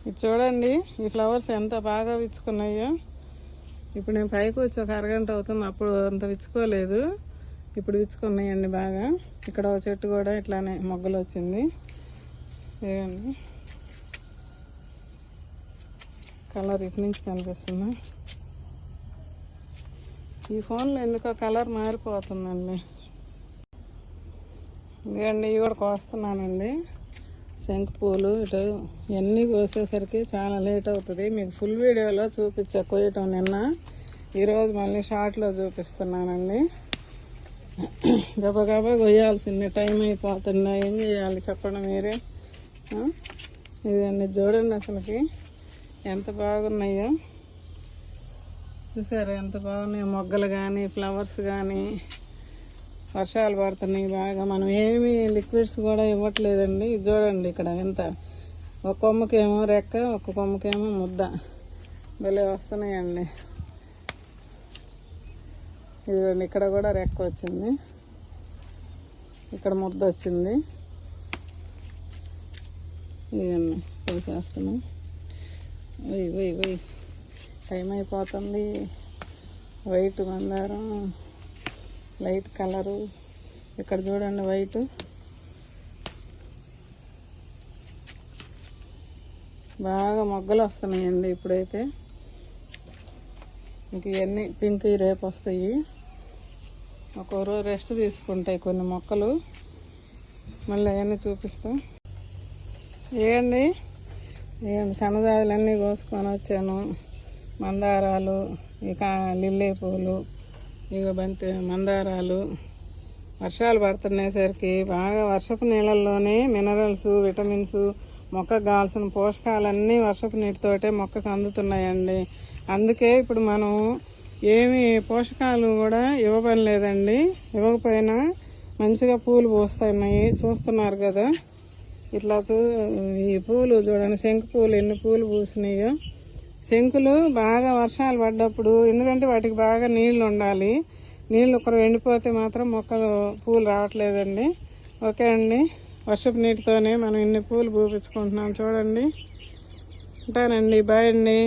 ఇది చూడండి, ఈ ఫ్లవర్స్ ఎంత బాగా విచ్చుకున్నాయో. ఇప్పుడు నేను పైకి వచ్చి ఒక అరగంట అవుతుంది, అప్పుడు అంత విచ్చుకోలేదు, ఇప్పుడు విచ్చుకున్నాయండి బాగా. ఇక్కడ ఒక చెట్టు కూడా ఇట్లానే మొగ్గలు వచ్చింది. ఏమండి కలర్ ఇటు నుంచి కనిపిస్తుంది. ఈ ఫోన్లో ఎందుకో కలర్ మారిపోతుందండి. ఇదిగండి ఇవి కూడా కోస్తున్నానండి. శంకు పూలు ఇటు ఇవన్నీ కోసేసరికి చాలా లేట్ అవుతుంది. మీకు ఫుల్ వీడియోలో చూపించా కోయటం నిన్న. ఈరోజు మళ్ళీ షార్ట్లో చూపిస్తున్నానండి. గబగబా కొయ్యాల్సిందే, టైం అయిపోతుందా, ఏం చేయాలి చెప్పండి మీరే. ఇదండి చూడండి అసలుకి ఎంత బాగున్నాయో. చూసారా ఎంత బాగున్నాయో మొగ్గలు కానీ ఫ్లవర్స్ కానీ. వర్షాలు పడుతున్నాయి బాగా. మనం ఏమి లిక్విడ్స్ కూడా ఇవ్వట్లేదండి. ఇది చూడండి ఇక్కడ ఎంత, ఒక కొమ్మకేమో రెక్క, ఒక కొమ్మకేమో ముద్ద. భలే వస్తున్నాయండి. ఇదిగోండి ఇక్కడ కూడా రెక్క వచ్చింది, ఇక్కడ ముద్ద వచ్చింది. ఇవన్నీ పోసేస్తున్నాం. వెయ్యి టైం అయిపోతుంది. వైట్ మందారం, లైట్ కలరు. ఇక్కడ చూడండి వైట్. బాగా మొగ్గలు వస్తున్నాయండి ఇప్పుడైతే. ఇంక ఇవన్నీ పింక్ రేపు వస్తాయి. ఒక రోజు రెస్ట్ తీసుకుంటాయి కొన్ని మొక్కలు, మళ్ళీ అవన్నీ చూపిస్తాం. ఏండి సన్నజాజులన్నీ కోసుకొని వచ్చాను. మందారాలు, ఇక లిల్లీ పూలు, ఇక బంతి మందారాలు. వర్షాలు పడుతున్నేసరికి బాగా వర్షపు నీళ్ళల్లోనే మినరల్స్, విటమిన్స్, మొక్కకు కావాల్సిన పోషకాలన్నీ వర్షపు నీటితోటే మొక్కకు అందుతున్నాయండి. అందుకే ఇప్పుడు మనం ఏమి పోషకాలు కూడా ఇవ్వపని లేదండి. ఇవ్వకపోయినా మంచిగా పూలు పూస్తున్నాయి, చూస్తున్నారు కదా. ఇట్లా ఈ పూలు చూడండి, శంకు పూలు ఎన్ని పూలు పూసినాయో. శంకులు బాగా వర్షాలు పడ్డప్పుడు, ఎందుకంటే వాటికి బాగా నీళ్లు ఉండాలి. నీళ్ళు ఒకరు ఎండిపోతే మాత్రం మొక్కలు పూలు రావట్లేదండి. ఓకే అండి, వర్షపు నీటితోనే మనం ఇన్ని పూలు పూపించుకుంటున్నాం చూడండి. ఉంటానండి, బాయ్ అండి.